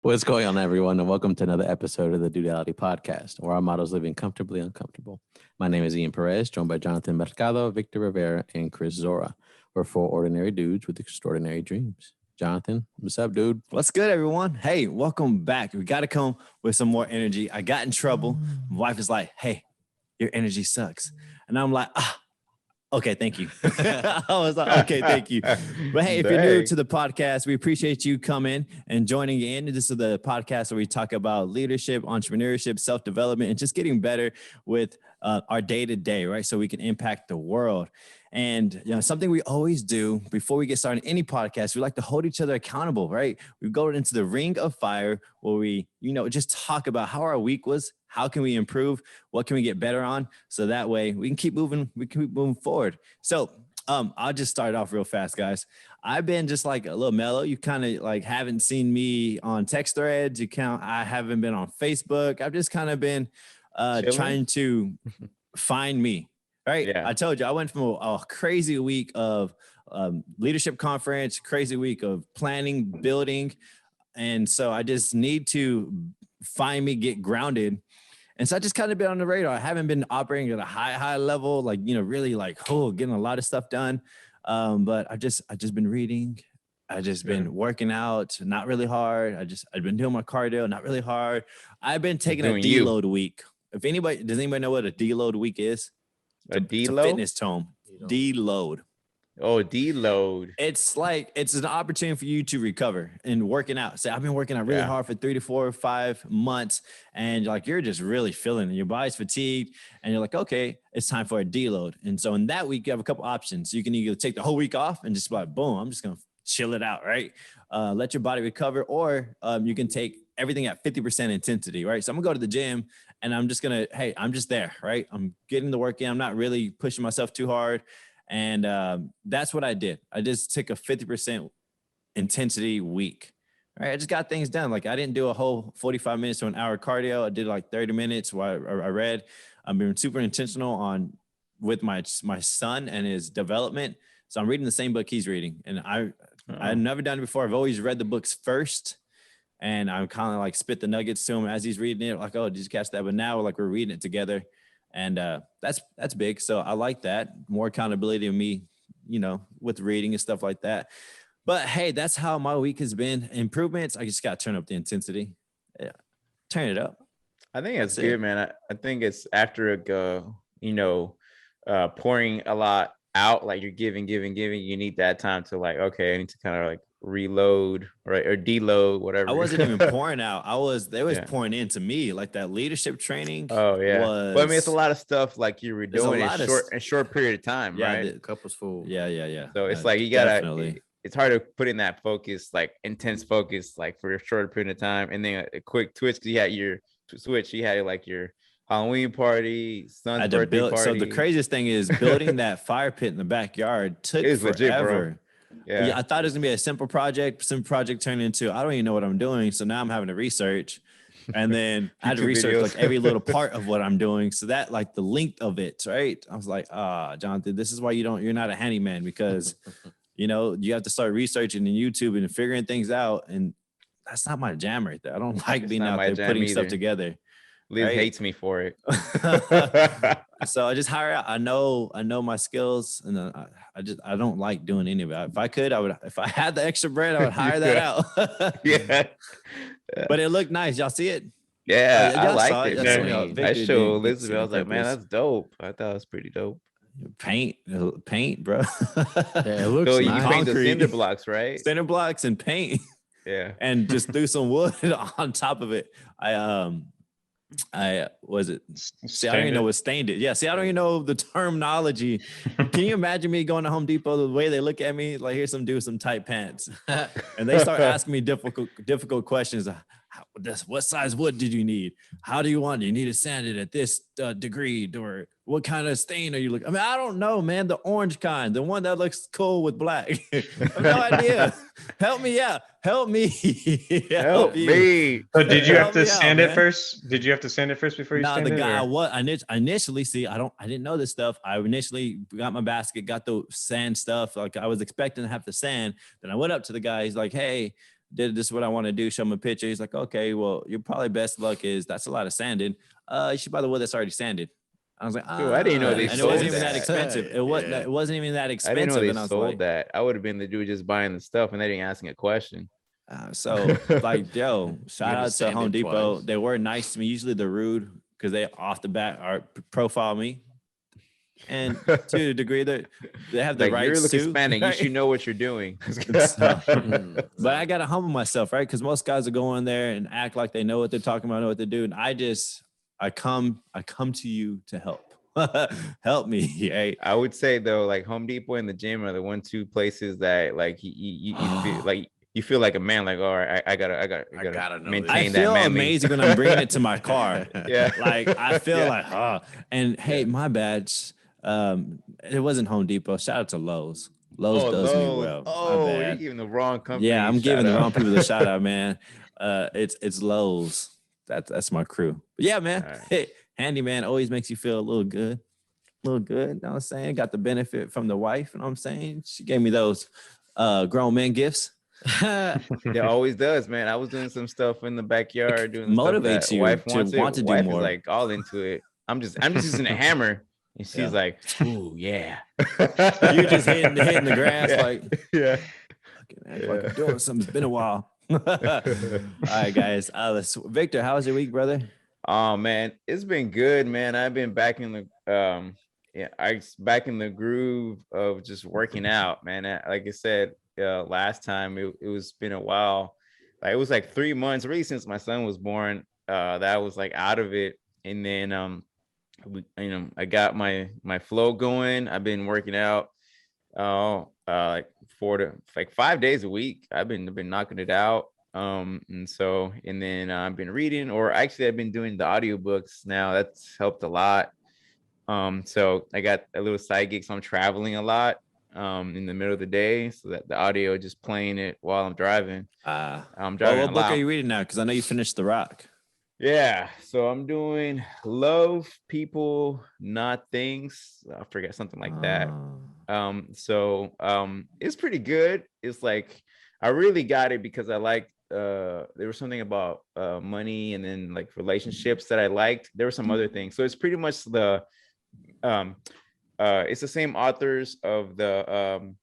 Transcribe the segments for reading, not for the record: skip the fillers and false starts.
What's going on, everyone, and welcome to another episode of the Duality Podcast, where our motto is living comfortably uncomfortable. My name is Ian Perez, joined by Jonathan Mercado, Victor Rivera, and Chris Zora. We're four ordinary dudes with extraordinary dreams. Jonathan, what's up, dude? What's good, everyone? Hey, welcome back. We got to come with some more energy. I got in trouble. My wife is like, hey, your energy sucks. And I'm like, okay, thank you. I was like, okay, thank you. But hey, if you're new to the podcast, we appreciate you coming and joining in. This is the podcast where we talk about leadership, entrepreneurship, self-development, and just getting better with our day-to-day, right? So we can impact the world. And something we always do before we get started in any podcast, we like to hold each other accountable, right? We go into the ring of fire where we, just talk about how our week was, how can we improve, what can we get better on, so that way we can keep moving, forward. So I'll just start off real fast, guys. I've been just like a little mellow. You kind of like haven't seen me on text threads. I haven't been on Facebook. I've just kind of been trying to find me. Right. Yeah. I told you, I went from a crazy week of leadership conference, crazy week of planning, building. And so I just need to find me, get grounded. And so I just kind of been on the radar. I haven't been operating at a high level, like, really like, getting a lot of stuff done. But I've just been reading. I just been working out, not really hard. I've been doing my cardio, not really hard. I've been taking a deload week. Does anybody know what a deload week is? A deload? It's a fitness tone. Deload. Oh, deload. It's an opportunity for you to recover and working out. So I've been working out really hard for 3 to 4 or 5 months, and you're just really feeling it. Your body's fatigued, and you're like, okay, it's time for a deload. And so in that week, you have a couple options. You can either take the whole week off and just be like, boom, I'm just gonna chill it out, right? Let your body recover, or you can take everything at 50% intensity, right? So I'm gonna go to the gym and I'm just there, right? I'm getting the work in. I'm not really pushing myself too hard. And that's what I did. I just took a 50% intensity week, right? I just got things done. Like I didn't do a whole 45 minutes to an hour cardio. I did like 30 minutes while I read. I'm being super intentional with my son and his development. So I'm reading the same book he's reading. And I've never done it before. I've always read the books first. And I'm kind of like spit the nuggets to him as he's reading it. Like, oh, did you catch that? But now we're reading it together. And that's big. So I like that. More accountability of me, with reading and stuff like that. But hey, that's how my week has been. Improvements. I just got to turn up the intensity. Yeah. Turn it up. I think that's good, man. I think it's after pouring a lot out, like you're giving, you need that time to like, okay, I need to kind of like reload, right? Or deload, whatever. I wasn't even pouring out. They was pouring into me, like that leadership training. Oh yeah. Well, I mean, it's a lot of stuff like you were doing in short period of time, right? The cup was full. Yeah. So it's like you gotta. It's hard to put in that focus, like intense focus, like for a short period of time, and then a quick twitch. You had your switch. You had like your Halloween party, son's birthday party. So the craziest thing is building that fire pit in the backyard took forever. Legit, bro. Yeah, I thought it was gonna be a simple project. Simple project turned into I don't even know what I'm doing. So now I'm having to research, and then I had to research like every little part of what I'm doing. So that like the length of it, right? I was like, Jonathan, this is why you're not a handyman, because you have to start researching in YouTube and figuring things out, and that's not my jam right there. I don't like being out there putting stuff together. Liz hates me for it. So I just hire out. I know my skills, and I don't like doing any of it. If I could, if I had the extra bread, I would hire that out. Yeah. But it looked nice. Y'all see it? Yeah, I liked it. I showed Elizabeth. I was like, man, that's dope. I thought it was pretty dope. Paint, bro. Yeah, it looks so nice. You paint the cinder blocks, right? Cinder blocks and paint. Yeah. And just threw some wood on top of it. I was it. See, I don't even know what stained it. Yeah. See, I don't even know the terminology. Can you imagine me going to Home Depot, the way they look at me? Like, here's some dude with some tight pants, and they start asking me difficult questions. what size wood did you need? How do you want it? You need it sanded at this degree, or what kind of stain are you looking? I mean, I don't know, man. The orange kind, the one that looks cool with black. I have no idea. Help me out. Help me. Help me. So did you have to Help me sand out, it man. first? Did you have to sand it first before you Nah, sand the it? guy or- I initially I didn't know this stuff. I initially got my basket, got the sand stuff. Like I was expecting to have the sand. Then I went up to the guy. He's like, "Hey, this is what I want to do. Show him a picture." He's like, "Okay, well, your probably best luck is that's a lot of sanding. You should buy the wood that's already sanded." I was like, Dude, I didn't know they and it sold wasn't even that that. expensive. It wasn't. Yeah. It wasn't even that I expensive. didn't know they and I was sold like, that. I would have been the dude just buying the stuff and they didn't asking a question. So like, yo, shout gotta out to sand Home it Depot. twice. They were nice to me. Usually they're rude because they off the bat are profile me. And to a degree that they have the Like, right you're looking suit, Hispanic. You right? should know what you're doing. But I gotta humble myself, right? Because most guys will go in there and act like they know what they're talking about, know what they're doing. I come to you to help. Help me, right? I would say though, like Home Depot and the gym are the 1-2 places that like you feel like you feel like a man. Like, all right, I gotta know maintain this. I that feel manly. amazing when I'm bringing it to my car. Yeah. Like I feel Yeah. like, and hey, my bad. It wasn't Home Depot. Shout out to Lowe's. Lowe's does me well. My Oh, you're bad. giving the wrong company. Yeah, I'm giving the shout wrong out. people the shout out, man. It's Lowe's. That's my crew. But yeah, man. All right. Hey, handyman always makes you feel a little good. You know what I'm saying? Got the benefit from the wife, you know what I'm saying? She gave me those grown men gifts. It always does, man. I was doing some stuff in the backyard, doing the motivates stuff that you wife to wants want to do wife more. is like all into it. I'm just using a hammer, and she's Yeah. like, "Ooh, yeah." You just hitting the grass Yeah. like, Yeah. act like I'm doing something. It's been a while. All right, guys. Victor, how was your week, brother? Oh man, it's been good, man. I've been back in the back in the groove of just working out, man. Like I said last time, it was been a while. Like it was like 3 months really since my son was born. That I was like out of it, and then I got my flow going. I've been working out like 5 days a week. I've been knocking it out. And then I've been reading, or actually I've been doing the audiobooks now. That's helped a lot. So I got a little side gig, so I'm traveling a lot in the middle of the day, so that the audio just playing it while I'm driving. I'm driving what a book lot. are you reading now? Because I know you finished The Rock. Yeah, so I'm doing Love People, Not Things. I forget, something like that. It's pretty good. It's like I really got it because I liked there was something about money, and then like relationships that I liked. There were some other things. So it's pretty much the it's the same authors of the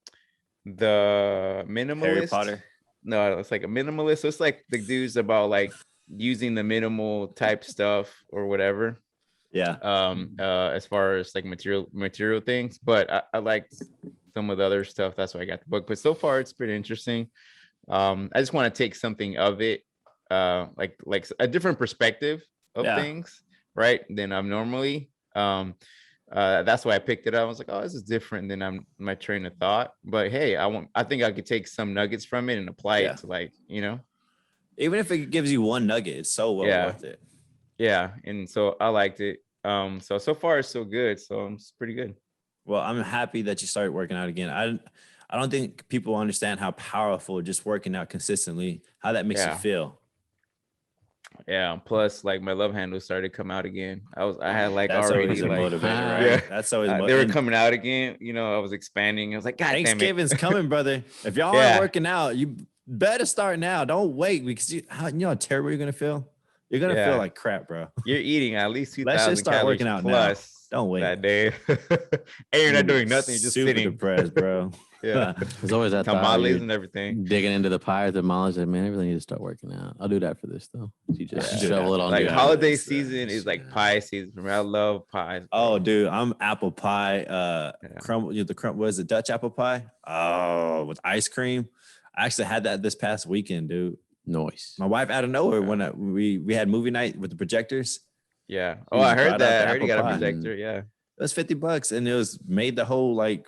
Minimalist. Harry Potter. No, it's like a minimalist. So it's like the dudes about like using the minimal type stuff or whatever. Yeah. As far as like material things, but I liked some of the other stuff. That's why I got the book. But so far it's pretty interesting. I just want to take something of it, like a different perspective of things, right? Than I'm normally. That's why I picked it up. I was like, oh, this is different than my train of thought. But hey, I think I could take some nuggets from it and apply it to, like, even if it gives you one nugget, it's so well worth it. Yeah, and so I liked it. So far it's so good. So it's pretty good. Well, I'm happy that you started working out again. I don't think people understand how powerful just working out consistently, how that makes you feel. Yeah. Plus, like, my love handles started to come out again. I had like That's already always a like, motivator, right? Yeah, That's always they were coming out again. I was expanding. I was like, God, Thanksgiving's coming, brother. If y'all aren't working out, you better start now. Don't wait, because you know how terrible you're gonna feel. You're gonna feel like crap, bro. You're eating at least 2,000 Let's just start calories working out plus. Now. Don't wait That day. And you're not doing nothing. You're just super sitting. depressed, bro. Yeah. There's always that tamales and everything. Digging into the pie, the tamales. Like, man, I really need to start working out. I'll do that for this though. You just shovel it on. Like, the holiday season is like pie season for me. I love pies. Oh, dude, I'm apple pie. Crumble. The crumble. What is it? Dutch apple pie. Oh, with ice cream. I actually had that this past weekend, dude. Nice. My wife out of nowhere when we had movie night with the projectors. Yeah. Oh, I heard that. I heard you got apple a pie. projector. Yeah. It was $50, and it was made the whole like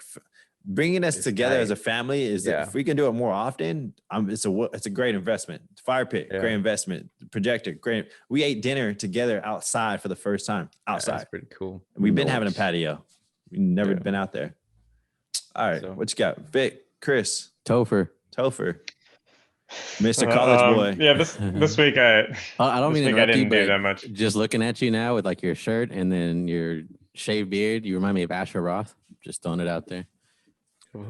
bringing us It's together tight. as a family is that Yeah. if we can do it more often, it's a great investment. Fire pit, Yeah. great investment. Projector, great. We ate dinner together outside for the first time. Outside. That's pretty cool. We've been having a patio. We've never Yeah. been out there. All right. So- What you got? Vic, Chris, Topher. Mr. College Boy. Yeah, this week I don't this mean to week I interrupt you, didn't do but that much. just looking at you now with like your shirt and then your shaved beard, you remind me of Asher Roth. Just throwing it out there.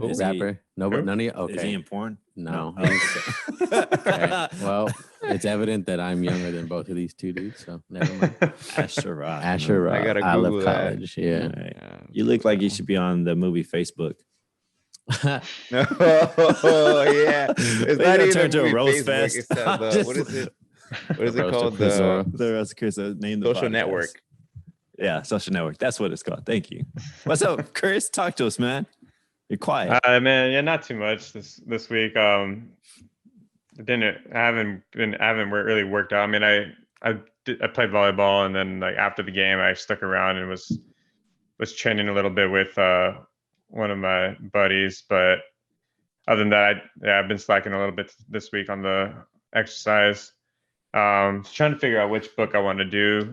Is he- Rapper. No, but who? none of you. Is he Okay. in porn? No. Oh. Okay. Well, it's evident that I'm younger than both of these two dudes, so never mind. Asher Roth. Asher Roth. I gotta I love Google that. college. Yeah. All right. You look like you should be on the movie Facebook. Oh yeah, it's They not gonna even turn to a movie roast Facebook, fest. It's the, Just- what is it? What is it Roast of called? Chris Zora. The rest of Chris name the Social podcast. network. Yeah, social network. That's what it's called. Thank you. What's up, Chris? Talk to us, man. You're quiet. Man, yeah, not too much this week. I haven't really worked out. I mean, I played volleyball, and then like after the game, I stuck around and was training a little bit with one of my buddies. But other than that, I've been slacking a little bit this week on the exercise. Just trying to figure out which book I want to do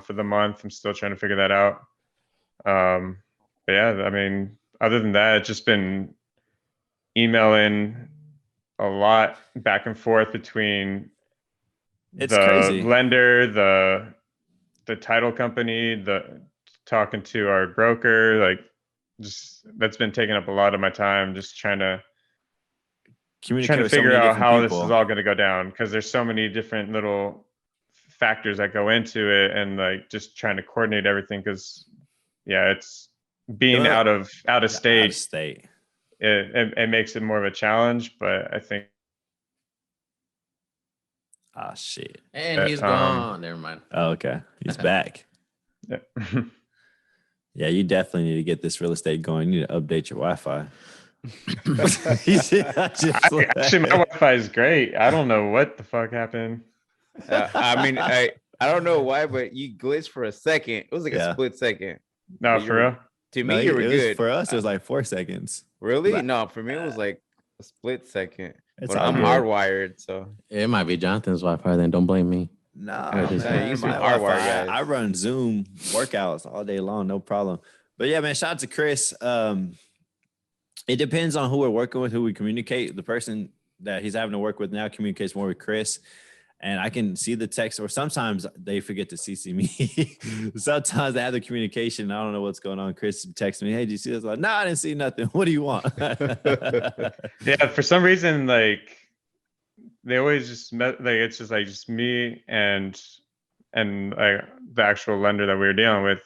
for the month. I'm still trying to figure that out. But yeah, I mean, other than that, it's just been emailing a lot back and forth between It's the crazy. lender, the title company, the talking to our broker. Like, just that's been taking up a lot of my time. Just trying to Communicate with so figure many out different how people. this is all going to go down, because there's so many different little factors that go into it, and like just trying to coordinate everything, because yeah, it's being Yeah. out of Out of state, state. it makes it more of a challenge. But I think Ah, shit. And he's gone. Never mind. Oh, okay. He's back. yeah. Yeah, you definitely need to get this real estate going. You need to update your Wi-Fi. Actually, my Wi-Fi is great. I don't know what the fuck happened. I mean, I don't know why, but you glitched for a second. It was like Yeah. a split second. No, But for real. To me, you were good. For us, it was like 4 seconds. Really? but- No, for me, it was like a split second. It's But all I'm good. hardwired, so It might be Jonathan's Wi-Fi. Then don't blame me. No, Yeah, just- man, you some my hardwire Wi-Fi, guys. I run Zoom workouts all day long, no problem. But yeah, man, shout out to Chris. It depends on who we're working with, who we communicate. The person that he's having to work with now communicates more with Chris, and I can see the text. Or sometimes they forget to CC me. Sometimes they have the communication. I don't know what's going on. Chris texts me, "Hey, did you see this?" I'm like, no, I didn't see nothing. What do you want? Yeah, for some reason, like they always just met. Like it's just me and like the actual lender that we were dealing with.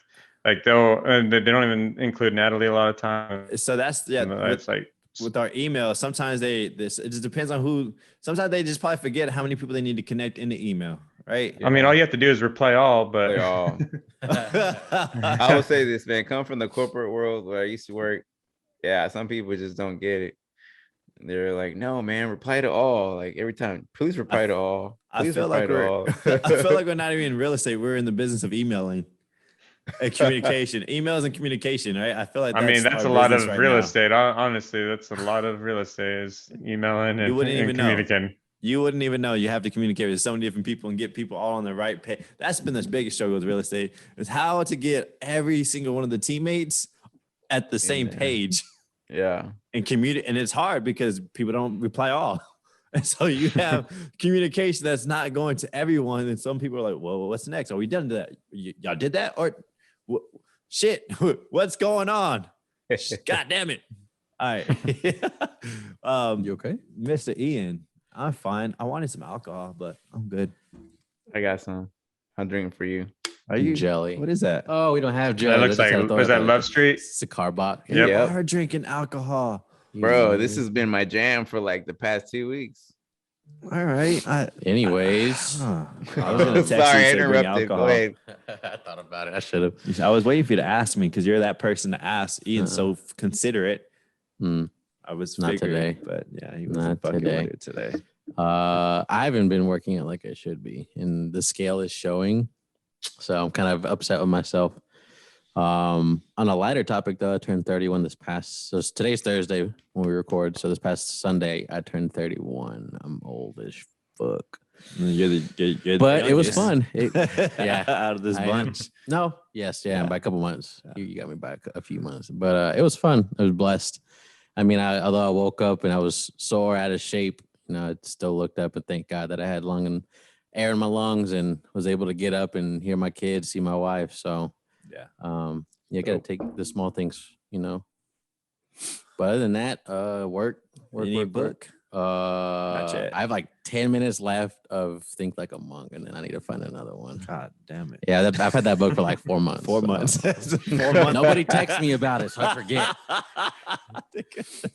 Like they don't even include Natalie a lot of times. So that's It's like with our email, sometimes it just depends on who. Sometimes they just probably forget how many people they need to connect in the email, right? I mean, all you have to do is reply all, but they all. I will say this, man. Come from the corporate world where I used to work. Yeah, some people just don't get it. They're like, "No, man, reply to all." Like every time, please reply to all. I Please feel reply like to we're all. I feel like we're not even in real estate. We're in the business of emailing and communication, emails and communication, right? I feel like that's our a lot business of right real now. estate. Honestly, that's a lot of real estate is emailing You and, wouldn't even know. communicating. You wouldn't even know. You have to communicate with so many different people and get people all on the right page. That's been the biggest struggle with real estate, is how to get every single one of the teammates at the same there. page Yeah. and communicate. And it's hard because people don't reply all. And so you have communication that's not going to everyone. And some people are like, well, what's next? Are we done to that? Y'all did that? Or shit, what's going on? God damn it. All right. You okay? Mr. Ian, I'm fine. I wanted some alcohol, but I'm good. I got some. I'm drinking for you. Are you? Jelly. What is that? Oh, we don't have jelly. That looks Let's like just throw was it that out Love there. Street? It's a carbot. You Yep. are drinking alcohol. Bro, this has been my jam for like the past 2 weeks. All right. Anyways, I was gonna text Sorry, you I and say bring interrupted. Go alcohol. ahead. I thought about it. I should have. I was waiting for you to ask me because you're that person to ask. Ian's so considerate. I was Not figuring, today. but yeah, he Not wasn't fucking today. with it today. I haven't been working it like I should be, and the scale is showing. So I'm kind of upset with myself. On a lighter topic, though, I turned 31 this past. So today's Thursday when we record. So this past Sunday, I turned 31. I'm old as fuck. You're But it was fun. Yeah, out of this bunch. No, yes, yeah, by a couple months. You got me by a few months, but it was fun. I was blessed. I mean, although I woke up and I was sore, out of shape, I still looked up and thank God that I had air in my lungs and was able to get up and hear my kids, see my wife. So you got to take the small things, But other than that, work. I have like 10 minutes left of Think Like a Monk, and then I need to find another one. God damn it. Yeah, I've had that book for like 4 months. 4 months. 4 months. Nobody texts me about it, so I forget.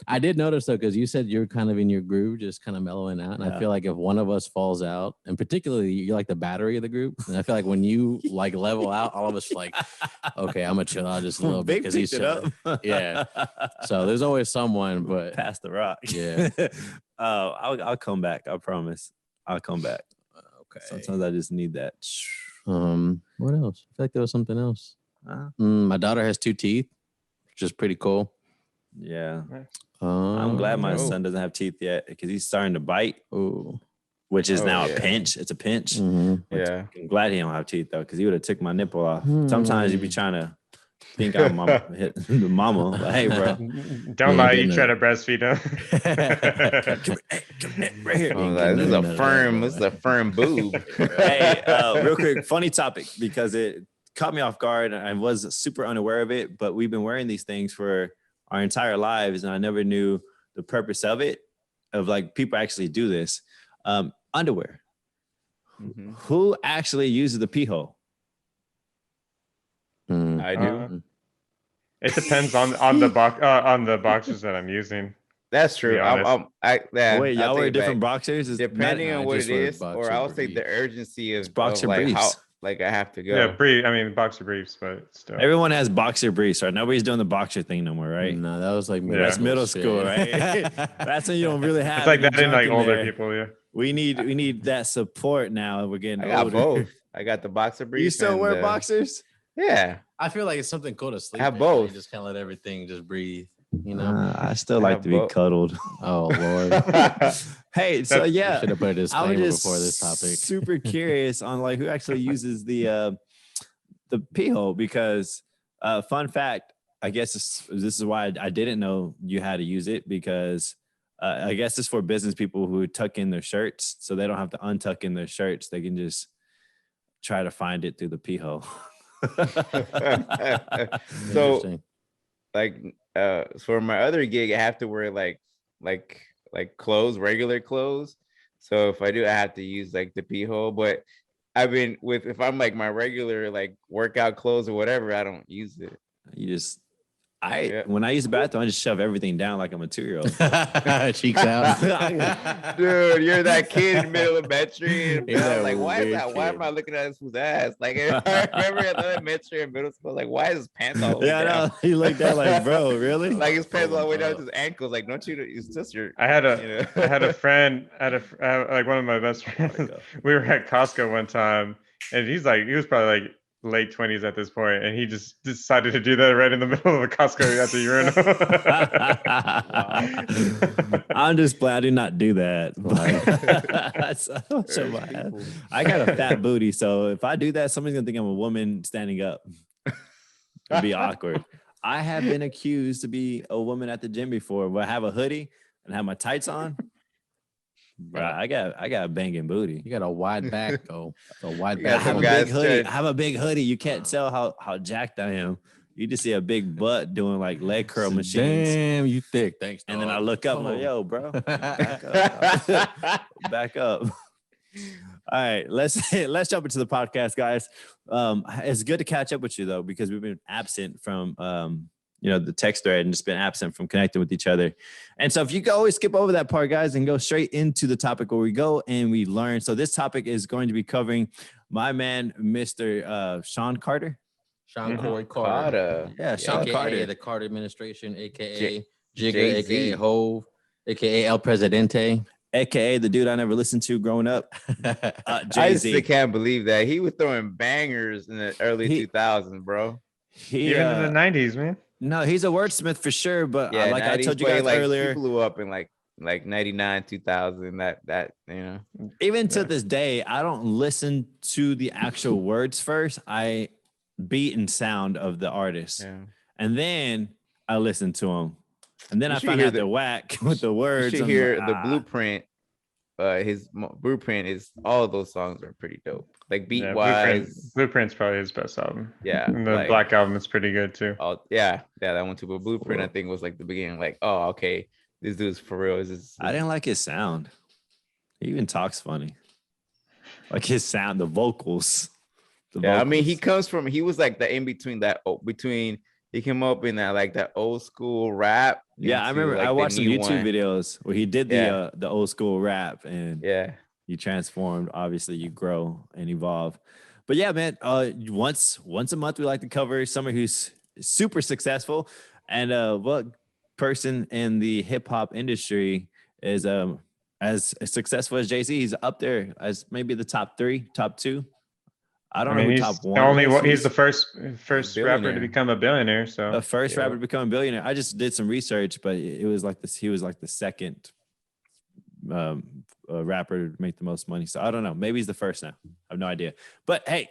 I did notice though, because you said you're kind of in your groove, just kind of mellowing out. And I feel like if one of us falls out, and particularly you're like the battery of the group, and I feel like when you like level out, all of us like, okay, I'm gonna chill out just a little bit because he's chilling. Yeah. So there's always someone, but pass the rock. Yeah. I'll come back. I promise. I'll come back. Okay. Sometimes I just need that. What else? I feel like there was something else. My daughter has 2 teeth, which is pretty cool. Yeah. I'm glad my son doesn't have teeth yet because he's starting to bite. Ooh. Which is now a pinch. It's a pinch. Mm-hmm. Yeah. I'm glad he don't have teeth though, because he would have took my nipple off. Sometimes you be trying to think I'm the mama. Like, hey, bro. Don't lie. You try to breastfeed him. Come here, right here. This is a firm boob. Hey, real quick, funny topic because it caught me off guard. I was super unaware of it, but we've been wearing these things for our entire lives, and I never knew the purpose of it. Of like people actually do this. Underwear. Mm-hmm. Who actually uses the pee hole? I do. It depends on the boxers that I'm using. That's true. Wait, y'all wear different boxers? Depending on what it is, or I'll say the urgency of boxer like briefs. How like I have to go. Yeah, brief. I mean boxer briefs, but still. Everyone has boxer briefs, right? Nobody's doing the boxer thing no more, right? No, that was like middle school, right? That's when you don't really have. It's like that in like older people, yeah. We need that support now. We're getting older. I got both. I got the boxer briefs. You still wear boxers? Yeah. I feel like it's something cool to sleep. I have both. You just kind of let everything just breathe. I still like to be cuddled. Oh Lord. Hey, so yeah, should have put a disclaimer before this topic. Super curious on like who actually uses the pee hole because fun fact, I guess this is why I didn't know you had to use it because I guess it's for business people who tuck in their shirts so they don't have to untuck in their shirts. They can just try to find it through the pee hole. So like for my other gig I have to wear like clothes, regular clothes. So if I do, I have to use like the pee hole. But I've been if I'm like my regular like workout clothes or whatever, I don't use it. You just when I use the bathroom, I just shove everything down like I'm a 2-year-old. Cheeks out. Dude, you're that kid in the middle of elementary. And I was like, why is that? Why am I looking at this fool's ass? Like, I remember at elementary and middle school, like, why is his pants all the way down? No, he looked at like, bro, really? Like his pants all the way down to his ankles. Like, don't you? It's just your. I had a friend, like one of my best friends. We were at Costco one time, and he was probably like late 20s at this point, and he just decided to do that right in the middle of a Costco at the urinal. I'm just glad I did not do that. I got a fat booty, so if I do that, somebody's gonna think I'm a woman standing up. It'd be awkward. I have been accused to be a woman at the gym before, where I have a hoodie and have my tights on. Bro, I got a banging booty. You got a wide back though. A wide back. I have a big hoodie. You can't tell how jacked I am. You just see a big butt doing like leg curl machines. Damn, you thick. Thanks. And then I look up, I'm like, yo, bro, back up. Back up. All right, let's jump into the podcast, guys. It's good to catch up with you though, because we've been absent from the text thread and just been absent from connecting with each other. And so if you always skip over that part, guys, and go straight into the topic where we go and we learn. So this topic is going to be covering my man, Mr. Sean Carter. Sean Corey Carter. Yeah, Sean Carter. The Carter administration, a.k.a. Jigga, a.k.a. Hove, a.k.a. El Presidente. AKA the dude I never listened to growing up. I still can't believe that. He was throwing bangers in the early 2000s, bro. Even in the 90s, man. No, he's a wordsmith for sure. But Yeah, like I 90s, told you but guys like, earlier, he blew up in like 99, 2000. That even to this day, I don't listen to the actual words first. I beat and sound of the artist, and then I listen to them, and then I found out the whack with the words. You should hear the blueprint. His blueprint is all of those songs are pretty dope. Like beat wise, Blueprint's probably his best album. Yeah, and the Black Album is pretty good too. Oh yeah, that one too. But Blueprint, I think, was like the beginning. Like, oh, okay, this dude's for real. I didn't like his sound. He even talks funny. Like his sound, the vocals. I mean, he was like the in between he came up in that old school rap. Yeah, I remember I watched some YouTube videos where he did the old school rap, and you transformed. Obviously, you grow and evolve. But yeah, man, once a month we like to cover someone who's super successful, and what person in the hip hop industry is as successful as Jay-Z. He's up there as maybe the top 3, top 2. I don't know who top 1. He's the first rapper to become a billionaire. So the first rapper to become a billionaire. I just did some research, but it was like this. He was like the second rapper to make the most money. So I don't know. Maybe he's the first now. I have no idea. But hey,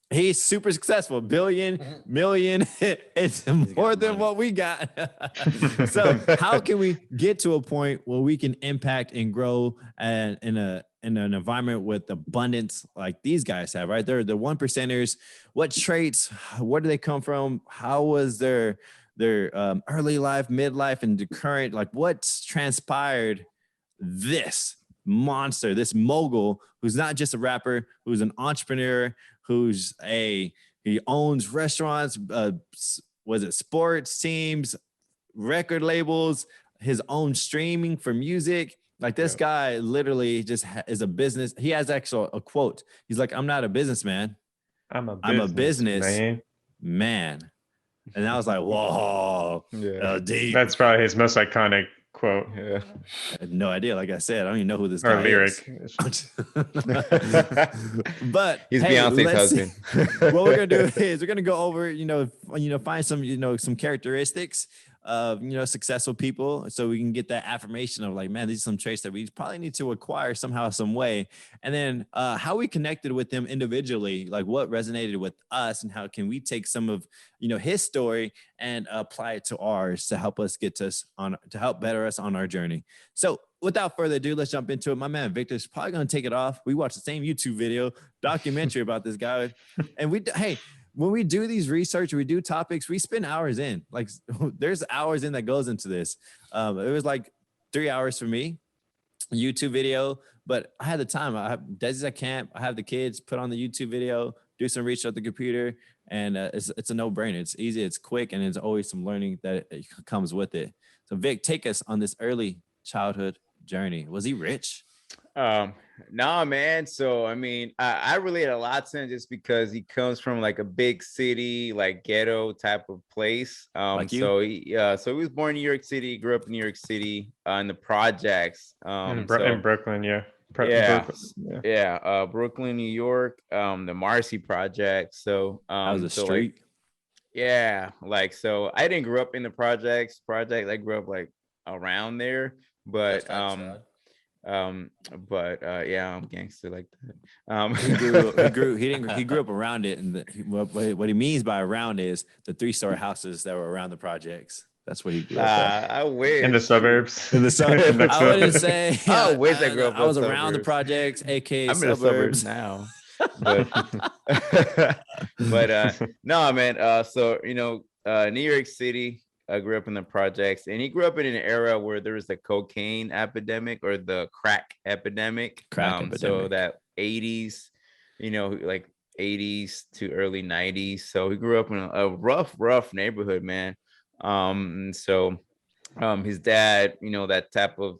he's super successful. Billion, million. It's more than what we got. So how can we get to a point where we can impact and grow and in an environment with abundance like these guys have, right? They're the 1%ers. What traits, where do they come from? How was their early life, midlife, and the current, like what's transpired this monster, this mogul, who's not just a rapper, who's an entrepreneur, he owns restaurants, sports teams, record labels, his own streaming for music. Like this guy literally just is a business. He has actually a quote. He's like, "I'm not a businessman. I'm a business man." And I was like, "Whoa, deep." That's probably his most iconic quote. Yeah, I had no idea. Like I said, I don't even know who this or guy lyric is. But he's Beyonce's husband. What we're gonna do is we're gonna go over, find some some characteristics of successful people, so we can get that affirmation of like, man, these are some traits that we probably need to acquire somehow, some way, and then how we connected with them individually, like what resonated with us, and how can we take some of his story and apply it to ours to help us to help better us on our journey. So without further ado, let's jump into it. My man Victor's probably gonna take it off. We watched the same YouTube video documentary about this guy, and when we do these research, we do topics, we spend hours in. Like there's hours in that goes into this. It was like 3 hours for me, YouTube video, but I had the time. I have days at camp. I have the kids put on the YouTube video, do some research at the computer, and it's a no-brainer. It's easy, it's quick, and there's always some learning that comes with it. So Vic, take us on this early childhood journey. Was he rich? No, man. So I mean, I relate a lot to him just because he comes from like a big city, like ghetto type of place. Like you? So he was born in New York City, grew up in New York City, in the projects. In Brooklyn, Brooklyn, New York, the Marcy Project. So that was a street. So I didn't grow up in the project. I grew up like around there, but I'm gangster like that. He grew up around it, and what he means by around is the 3-story houses that were around the projects. That's what he grew up. I wish in the suburbs. In the suburbs, I wouldn't say. I wish I grew up. I was around the projects, aka I'm suburbs. in the suburbs now. But no, man. So New York City. I grew up in the projects, and he grew up in an era where there was the cocaine epidemic or the crack epidemic. So that 80s, like 80s to early 90s. So he grew up in a rough neighborhood, man. So his dad, that type of,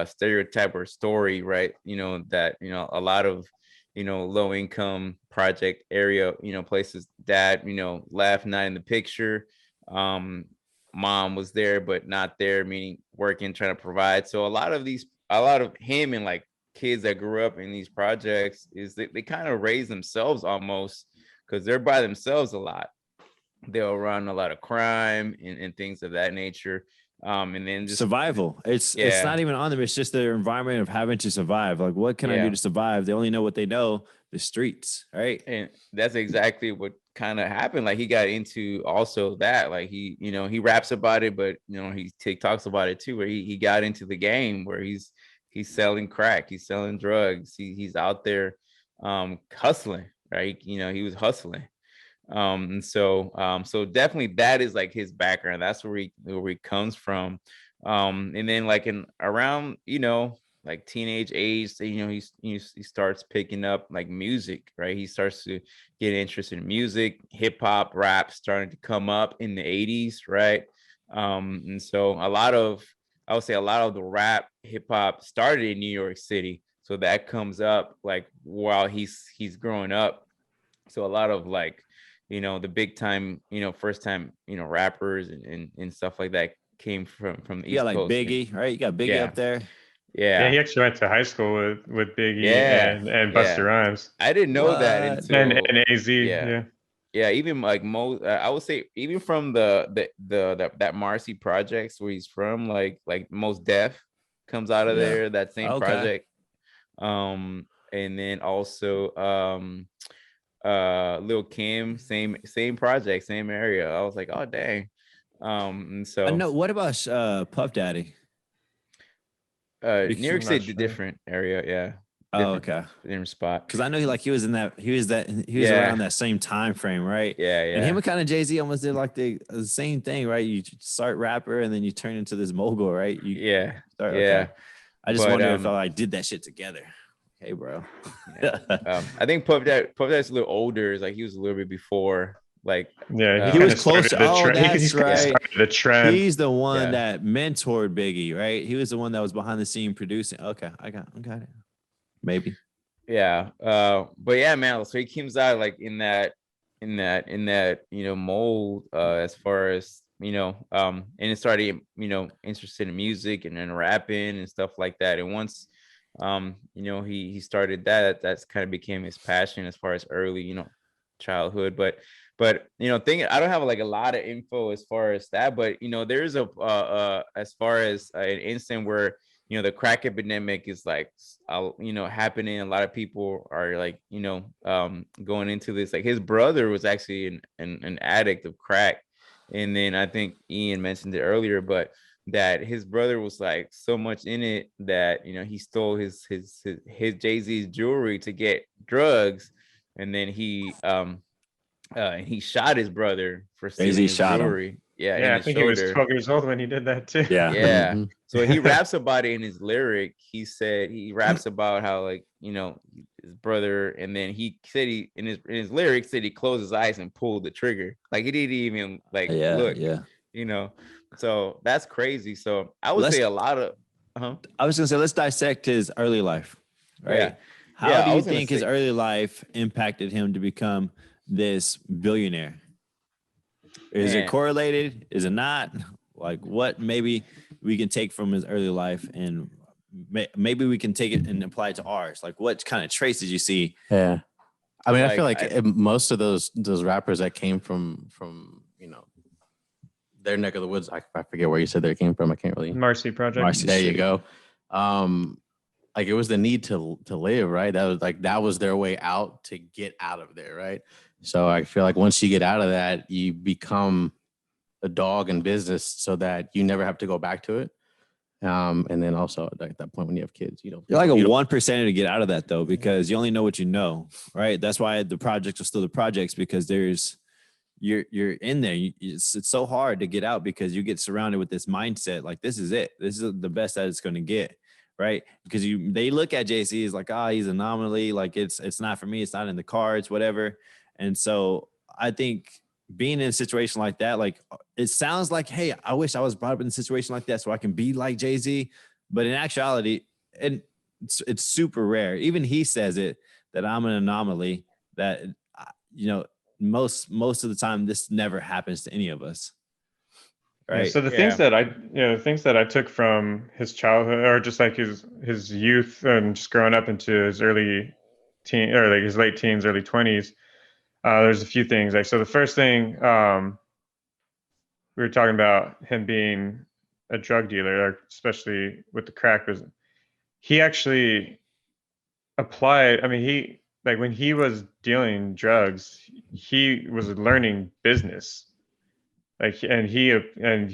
stereotype or story, right? That, a lot of, low income project area, places, dad, left, not in the picture. Mom was there but not there, meaning working, trying to provide. So a lot of him and like kids that grew up in these projects is that they kind of raise themselves almost, because they're by themselves a lot. they'll run a lot of crime and things of that nature. And then just survival. It's not even on them. It's just their environment of having to survive. Like, what can I do to survive? They only know what they know, the streets, right? And that's exactly what kind of happened. Like, he got into also that, like, he, you know, he raps about it, but you know, he TikToks about it too, where he got into the game where he's selling crack, he's selling drugs, he's out there hustling, right? You know, he was hustling. And so definitely that is like his background. That's where he comes from. And then like in around, you know, like teenage age, you know, he starts picking up like music, right? He starts to get interested in music, hip hop, rap starting to come up in the 80s, right? And so I would say a lot of the rap hip hop started in New York City. So that comes up like while he's growing up. So a lot of like, you know, the big time, you know, first time, you know, rappers and stuff like that came from the You got East like Coast. Biggie, right? You got Biggie Yeah. up there. Yeah, Yeah. he actually went to high school with Biggie Yeah. and Busta Rhymes I didn't know that What? until and AZ. yeah. Yeah, even like most, I would say, even from that Marcy projects where he's from, like Most Def comes out of Yeah. there, that same Okay. project. And then also Lil Kim, same project, same area. I was like, oh dang. And so No, what about Puff Daddy? New York I'm City, not sure. different area, yeah. Oh, Different, okay. different spot. Because I know he was Yeah. around that same time frame, right? Yeah, And him yeah. and kind of Jay-Z almost did like the same thing, right? You start rapper and then you turn into this mogul, right? You Yeah. start, Yeah. okay. I just But, wonder if I did that shit together. Hey, bro. Yeah. I think Puff Daddy's a little older. It's like he was a little bit before, like Yeah, he was kinda started closer. the Oh, trend. He that's kinda right. started the trend. He's the one Yeah. that mentored Biggie, right? He was the one that was behind the scene producing. Okay, I got it. Maybe. Yeah. But yeah, man. So he comes out like in that, you know, mold, as far as, you know, and it started, you know, interested in music and then rapping and stuff like that. And once, you know, he started that's kind of became his passion as far as early, you know, childhood. But you know, I don't have like a lot of info as far as that, but you know, there's a as far as an instant where, you know, the crack epidemic is like, you know, happening. A lot of people are like, you know, going into this. Like his brother was actually an addict of crack, and then I think Ian mentioned it earlier, but that his brother was like so much in it that, you know, he stole his Jay-Z's jewelry to get drugs, and then he shot his brother for stealing Jay-Z his shot him. jewelry. Yeah, in Yeah, I the think he was shoulder. 12 years old when he did that too. Yeah. Yeah. Mhm. So he raps about it in his lyric. He raps about how, like, you know, his brother, and then he said he in his lyrics said he closed his eyes and pulled the trigger. Like he didn't even like look, Yeah. you know. So that's crazy. So I would say a lot of I was gonna say, let's dissect his early life, right? Yeah. How Yeah, do I you was gonna think his say- early life impacted him to become this billionaire? Is it Man. correlated? Is it not? Like, what maybe we can take from his early life and maybe we can take it and apply it to ours? Like, what kind of traits did you see? Yeah. I mean, I feel Like, like most of those rappers that came from, you know, their neck of the woods. I forget where you said they came from. I can't really. Marcy Project. Marcy There Street. you go. Like it was the need to live, right? That was their way out to get out of there, right? So I feel like once you get out of that, you become a dog in business, so that you never have to go back to it. And then also at that point when you have kids, you know, You're like a 1% to get out of that though, because you only know what you know, right? That's why the projects are still the projects, because you're in there. It's so hard to get out because you get surrounded with this mindset. Like, this is it. This is the best that it's going to get. Right. Because they look at JC as like, he's an anomaly. Like it's not for me. It's not in the cards, whatever. And so I think being in a situation like that, like it sounds like, hey, I wish I was brought up in a situation like that so I can be like Jay-Z. But in actuality, and it's super rare. Even he says it, that I'm an anomaly, that, you know, most of the time this never happens to any of us. Right. Yeah, so the things that I took from his childhood, or just like his youth and just growing up into his early teen, or like his late teens, early 20s, There's a few things. Like, so the first thing, we were talking about him being a drug dealer, especially with the crack business. He actually applied. I mean, he like when he was dealing drugs, he was learning business. Like, and he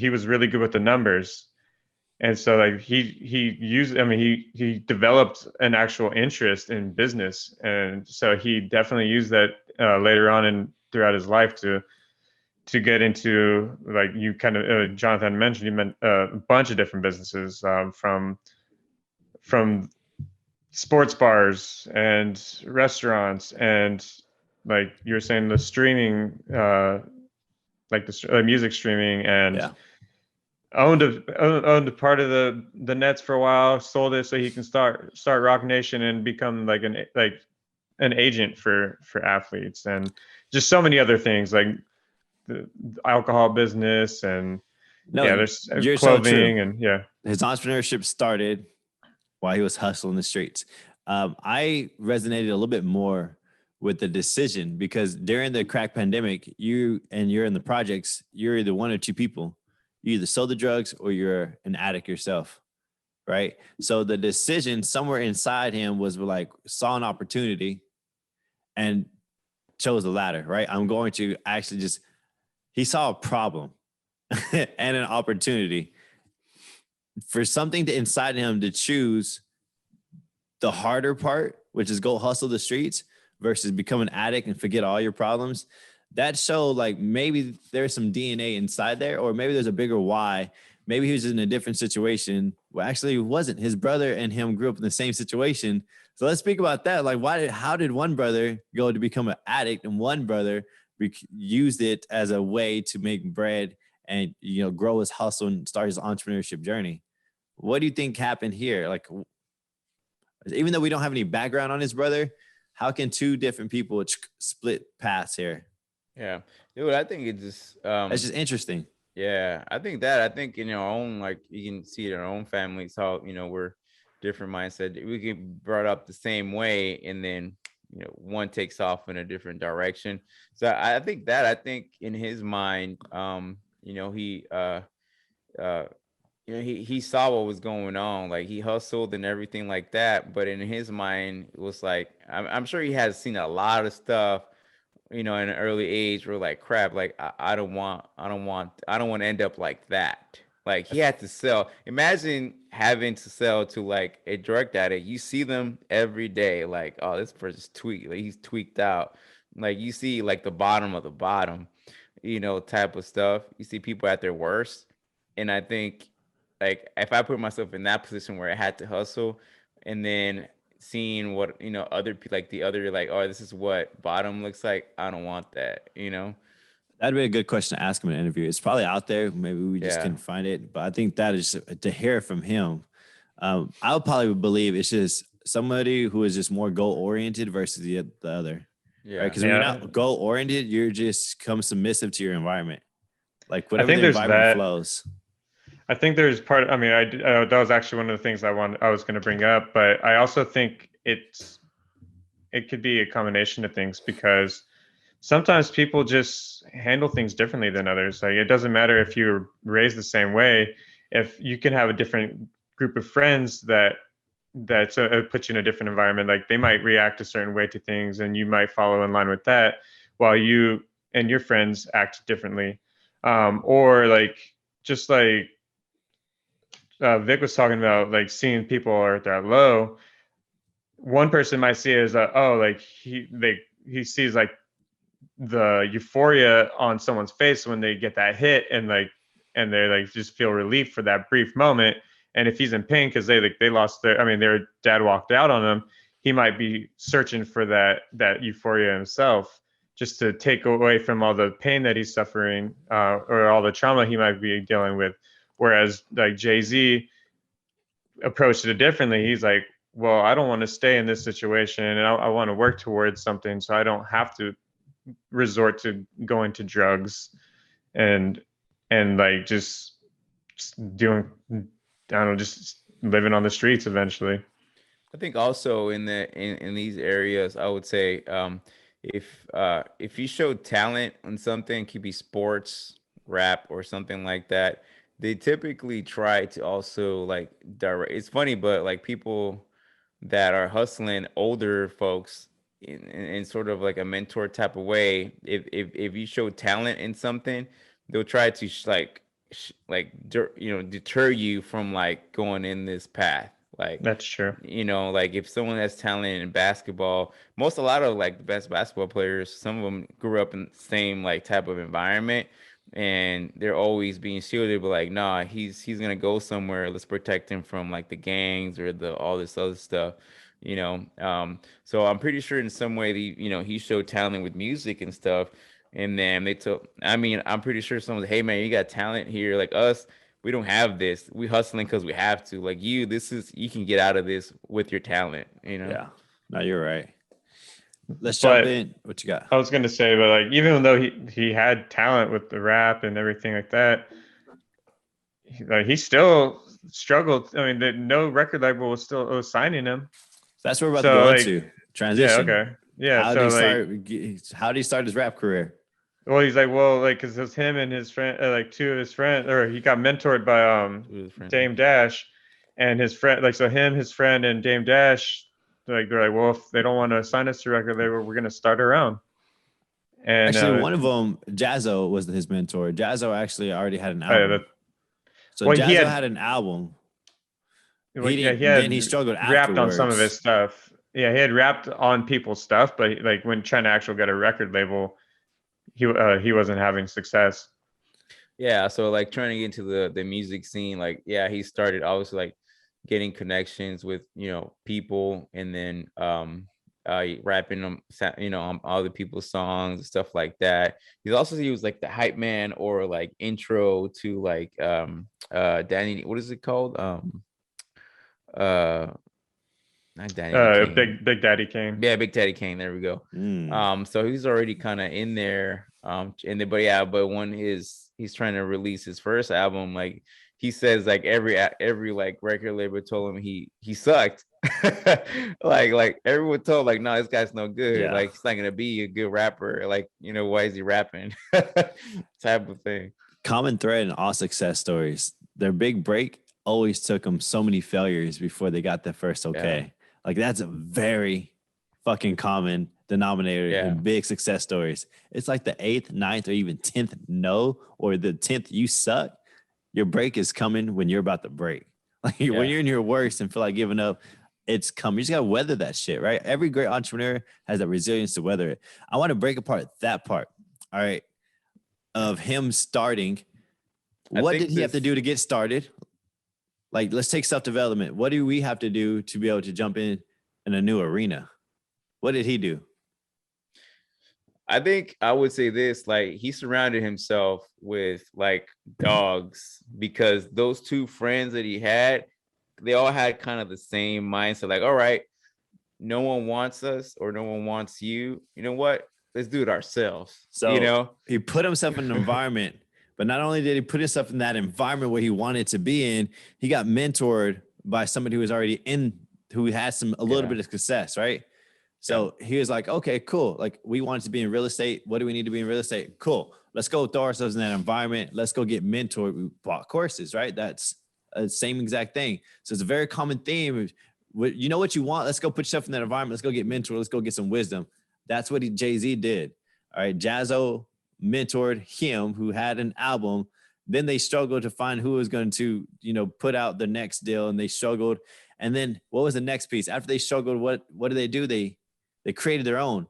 was really good with the numbers. And so like he used, I mean, he developed an actual interest in business. And so he definitely used that later on and throughout his life to get into, like you kind of Jonathan mentioned, you meant a bunch of different businesses, from sports bars and restaurants, and like you were saying, the streaming, like the music streaming, and Yeah. owned a part of the Nets for a while, sold it so he can start Rock Nation and become like an agent for athletes, and just so many other things like the alcohol business, and No, yeah, there's you're so true. clothing, and yeah. His entrepreneurship started while he was hustling the streets. I resonated a little bit more with the decision because during the crack pandemic, you're in the projects, you're either one or two people. You either sold the drugs or you're an addict yourself, right? So the decision somewhere inside him was like, saw an opportunity and chose the latter, right? I'm going to actually he saw a problem and an opportunity for something to inside him to choose the harder part, which is go hustle the streets versus become an addict and forget all your problems. That showed like maybe there's some DNA inside there, or maybe there's a bigger why. Maybe he was in a different situation. Well, actually, it wasn't. His brother and him grew up in the same situation. So let's speak about that. Like, how did one brother go to become an addict and one brother used it as a way to make bread and, grow his hustle and start his entrepreneurship journey? What do you think happened here? Like, even though we don't have any background on his brother, how can two different people split paths here? Yeah, dude, I think it's just That's just interesting. Yeah, I think in our own, like you can see it in our own families how we're different mindset. We get brought up the same way, and then one takes off in a different direction. So I think in his mind, he saw what was going on, like he hustled and everything like that, but in his mind it was like I'm sure he has seen a lot of stuff in an early age where like crap, like I don't want to end up like that. Like he had to sell. Imagine having to sell to like a drug addict. You see them every day, like, oh, this person's tweaked, like he's tweaked out. Like you see like the bottom of the bottom, type of stuff. You see people at their worst. And I think like if I put myself in that position where I had to hustle and then seeing what other people, like the other, like, oh, this is what bottom looks like, I don't want that. That'd be a good question to ask him in an interview. It's probably out there, maybe we just couldn't find it, but I think that is to hear from him. I would probably believe it's just somebody who is just more goal oriented versus the other. Yeah, right? Because when you're not goal oriented, you're just come submissive to your environment, like whatever the environment flows. I think there's part. I mean, that was actually one of the things I was going to bring up, but I also think it could be a combination of things because sometimes people just handle things differently than others. Like it doesn't matter if you're raised the same way. If you can have a different group of friends that put you in a different environment, like they might react a certain way to things, and you might follow in line with that, while you and your friends act differently, or like just like. Vic was talking about like seeing people are at their low. One person might see it as like he sees like the euphoria on someone's face when they get that hit, and they like just feel relief for that brief moment. And if he's in pain because they lost their dad walked out on them, he might be searching for that euphoria himself, just to take away from all the pain that he's suffering, or all the trauma he might be dealing with. Whereas like Jay-Z approached it differently. He's like, well, I don't want to stay in this situation, and I want to work towards something, so I don't have to resort to going to drugs and like just doing, I don't know, just living on the streets eventually. I think also in these areas, I would say if you show talent on something, it could be sports, rap, or something like that, they typically try to also like direct. It's funny, but like people that are hustling, older folks, in sort of like a mentor type of way, if you show talent in something, they'll try to deter you from like going in this path. Like, That's true. like if someone has talent in basketball, a lot of like the best basketball players, some of them grew up in the same like type of environment, and they're always being shielded. But like, nah, he's gonna go somewhere. Let's protect him from like the gangs or the all this other stuff. So I'm pretty sure in some way he showed talent with music and stuff. And then I'm pretty sure someone said, hey man, you got talent here. Like us, we don't have this. We hustling because we have to. Like you can get out of this with your talent. Yeah. No, you're right. Let's jump in. What you got? I was gonna say, but like even though he had talent with the rap and everything like that, he still struggled. I mean, no record label was still signing him. That's what we're about to go into. Transition. Yeah. Okay. Yeah. How did he start his rap career? Well, he's like, because it was him and his friend, like two of his friends, or he got mentored by Dame Dash, and his friend, like, so him, his friend, and Dame Dash, like, they're like, well, if they don't want to sign us to record label, we're gonna start our own. And actually, one of them, Jazzo, was his mentor. Jazzo actually already had an album. Jazzo had an album. He struggled afterwards. Rapped on some of his stuff. Yeah, he had rapped on people's stuff, but like when trying to actually get a record label, he wasn't having success. Yeah, so like trying to get into the music scene, like he started obviously like getting connections with people, and then rapping them on other people's songs and stuff like that. He was like the hype man or like intro to like Danny, what is it called? Not Danny Kane. Big Daddy Kane. Yeah, Big Daddy Kane. There we go. So he's already kind of in there. But when he's trying to release his first album, like he says, like every like record label told him he sucked. like everyone told like, no, this guy's no good. Yeah. Like he's not gonna be a good rapper. Like why is he rapping? Type of thing. Common thread in all success stories. Their big break always took them so many failures before they got their first okay. Yeah. Like that's a very fucking common denominator in big success stories. It's like the 8th, 9th, or even 10th no, or the 10th you suck. Your break is coming when you're about to break. Like when you're in your worst and feel like giving up, it's coming. You just gotta weather that shit, right? Every great entrepreneur has that resilience to weather it. I want to break apart that part, all right, of him starting. What did he have to do to get started? Like, let's take self-development. What do we have to do to be able to jump in a new arena? What did he do? I think I would say this, like he surrounded himself with like dogs, because those two friends that he had, they all had kind of the same mindset. Like, all right, no one wants us or no one wants you. You know what? Let's do it ourselves. So he put himself in an environment. But not only did he put himself in that environment where he wanted to be in, he got mentored by somebody who was already who had a little bit of success, right? So he was like, okay, cool. Like we wanted to be in real estate. What do we need to be in real estate? Cool. Let's go throw ourselves in that environment. Let's go get mentored. We bought courses, right? That's the same exact thing. So it's a very common theme. You know what you want? Let's go put yourself in that environment. Let's go get mentored. Let's go get some wisdom. That's what Jay-Z did. All right. Jazzo mentored him, who had an album. Then they struggled to find who was going to, put out the next deal, and they struggled. And then what was the next piece? After they struggled, what do? They created their own.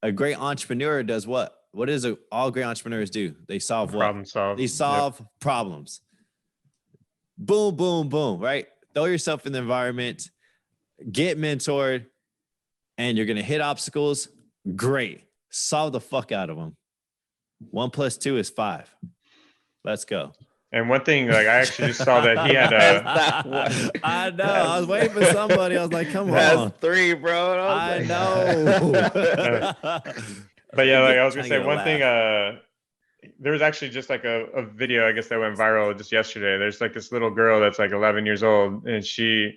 A great entrepreneur does what? What does all great entrepreneurs do? They solve what? Problem solve. They solve problems. Boom, boom, boom, right? Throw yourself in the environment, get mentored, and you're going to hit obstacles. Great. Solve the fuck out of them. 1 + 2 is 5. Let's go. And one thing, like I actually just saw that he had I know. I was waiting for somebody. I was like, come on. That's 3, bro. I know. But yeah, like I was gonna say one thing. There was actually just like a video, I guess, that went viral just yesterday. There's like this little girl that's like 11 years old, and she's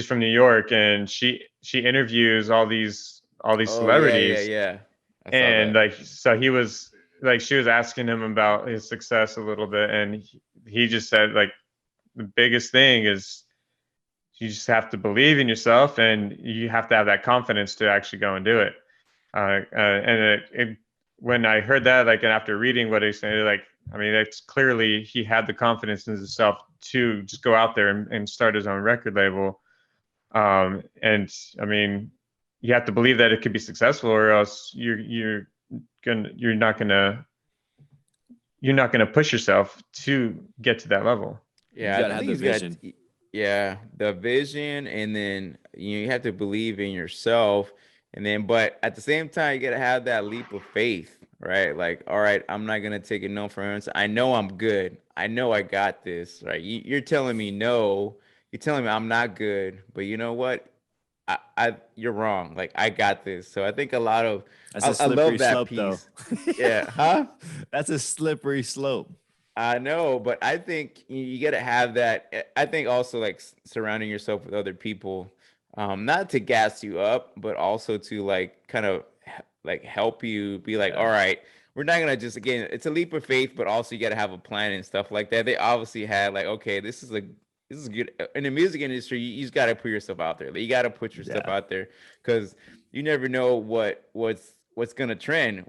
from New York, and she interviews all these all these Oh yeah, yeah, celebrities. yeah. I saw And that. like, so he was like, she was asking him about his success a little bit, and he just said like the biggest thing is you just have to believe in yourself, and you have to have that confidence to actually go and do it. And when I heard that, like, and after reading what he said, like, I mean, it's clearly he had the confidence in himself to just go out there and start his own record label. And I mean, you have to believe that it could be successful, or else you're not gonna push yourself to get to that level. You Yeah, gotta I have think the he's got, vision. yeah, the vision, and then you have to believe in yourself, and then, but at the same time, you gotta have that leap of faith, right? Like, all right, I'm not gonna take a no for an answer. I know I'm good. I know I got this, right? You're telling me no. You're telling me I'm not good, but you know what? You're wrong. Like, I got this. So I think a lot of, That's a I love slippery that slope, though. piece. Yeah, huh? That's a slippery slope. I know, but I think you got to have that. I think also like surrounding yourself with other people, not to gas you up, but also to like kind of like help you be like, all Yeah. right, we're not gonna just, again, it's a leap of faith, but also you got to have a plan and stuff like that. They obviously had like, okay, this is good in the music industry. You just got to put yourself out there. You got to put your stuff Yeah. out there, because you never know what's gonna trend,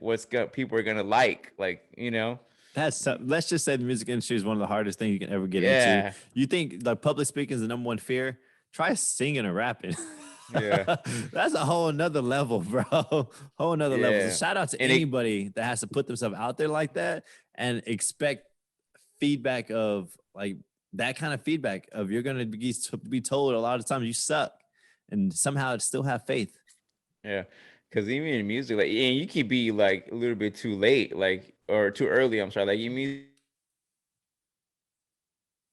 people are gonna like, you know. Let's just say the music industry is one of the hardest things you can ever get into. Yeah. You think like public speaking is the number one fear? Try singing or rapping. Yeah. That's a whole nother level, bro. Whole nother level. So Yeah. shout out to And it, anybody that has to put themselves out there like that and expect feedback of like that kind of feedback of you're gonna be told a lot of times you suck and somehow still have faith. yeah. Because even in music, like, and you can be like a little bit too late, like, or too early. I'm sorry. Like, you music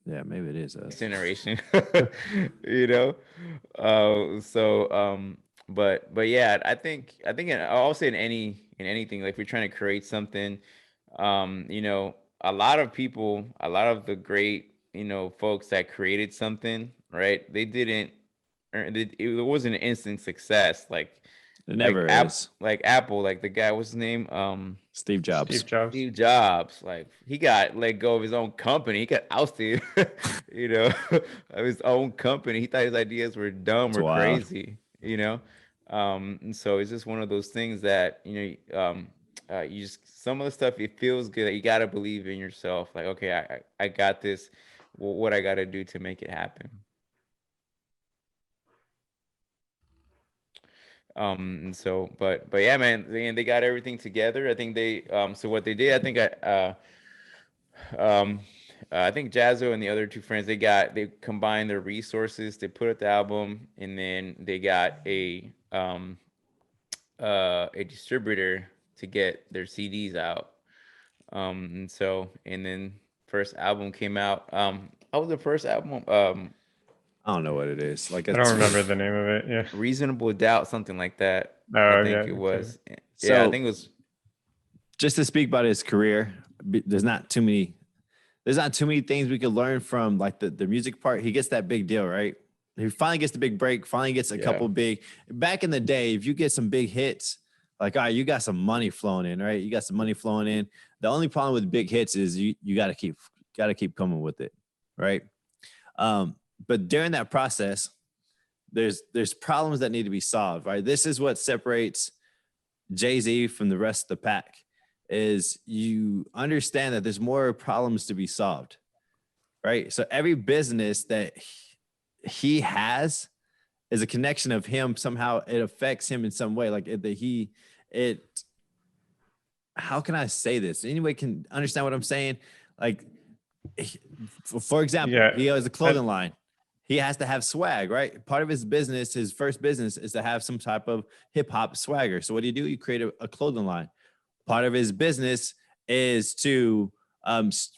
Yeah, maybe it is us. generation, you know. But yeah, I think I'll say in anything, like if you're trying to create something, you know, a lot of people, a lot of the great, you know, folks that created something, right? They didn't, it wasn't an instant success, It never is. like Apple, like the guy, what's his name? Steve Jobs. Steve Jobs. Steve Jobs, like he got let go of his own company. He got ousted, you know, of his own company. He thought his ideas were dumb It's or wild. crazy, you know. And so it's just one of those things that, you know, you just, some of the stuff, it feels good. You got to believe in yourself. Like, okay, I got this. What I got to do to make it happen. And so, but yeah, man, they got everything together. I think so what they did, um I think Jazzo and the other two friends, they combined their resources, they put out the album, and then they got a distributor to get their CDs out. And so, and then first album came out. How was the first album? I don't know what it is. Like I don't remember the name of it. Yeah. Reasonable Doubt, something like that. I Oh think yeah. it Okay. was. Yeah, I So think it was. just to speak about his career, there's not too many things we could learn from like the music part. He gets that big deal, right? He finally gets the big break, finally gets a couple big. Back in the day, if you get some big hits, like, all right, you got some money flowing in, right? You got some money flowing in. The only problem with big hits is you got to keep coming with it, right? But during that process, there's problems that need to be solved, right? This is what separates Jay-Z from the rest of the pack, is you understand that there's more problems to be solved, right? So every business that he has is a connection of him. Somehow it affects him in some way. Like how can I say this? Anyone can understand what I'm saying? Like, for example, Yeah. he has a clothing line. He has to have swag, right? Part of his business, his first business, is to have some type of hip hop swagger. So what do? You create a clothing line. Part of his business is to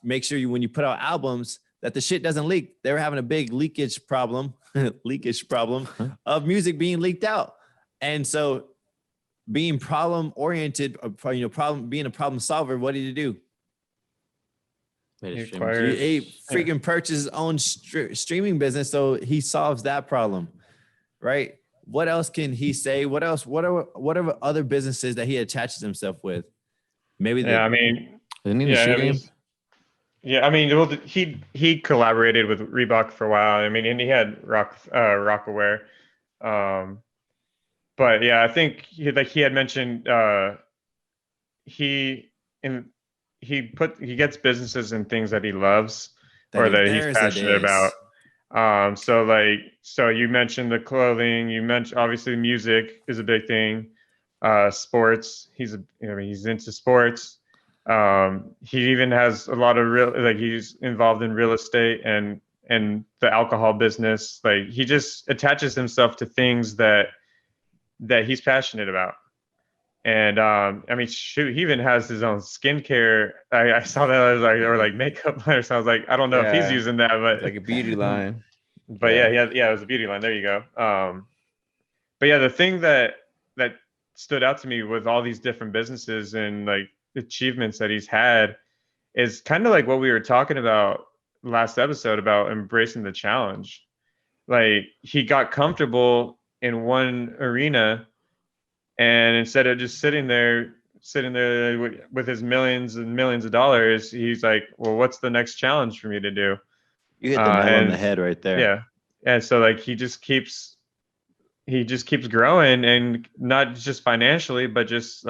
make sure when you put out albums that the shit doesn't leak. They were having a big leakage problem of music being leaked out. And so being problem oriented, being a problem solver, what did he do? He freaking purchased his own streaming business, so he solves that problem, right? what else can he say? What are other businesses that he attaches himself with? Maybe Yeah, I mean, Isn't he the yeah, shoe I mean, game? yeah, I mean, well, he collaborated with Reebok for a while. I mean, and he had Rockaware. But yeah, I think he had mentioned he in he gets businesses and things that he loves or that he's There's it passionate about. is. So you mentioned the clothing, you mentioned obviously music is a big thing. Sports, he's into sports. He even has a lot of he's involved in real estate and the alcohol business. Like he just attaches himself to things that he's passionate about. And I mean, shoot, he even has his own skincare. I saw that as like or like makeup line. So I was like, I don't know if he's Yeah, using that, it's like a beauty line. but yeah, it was a beauty line. There you go. But yeah, the thing that stood out to me with all these different businesses and like achievements that he's had is kind of like what we were talking about last episode about embracing the challenge. Like he got comfortable in one arena, and instead of just sitting there with his millions and millions of dollars, he's like, well, what's the next challenge for me to do? You hit the nail on the And head right there. yeah, and so like he just keeps growing, and not just financially, but just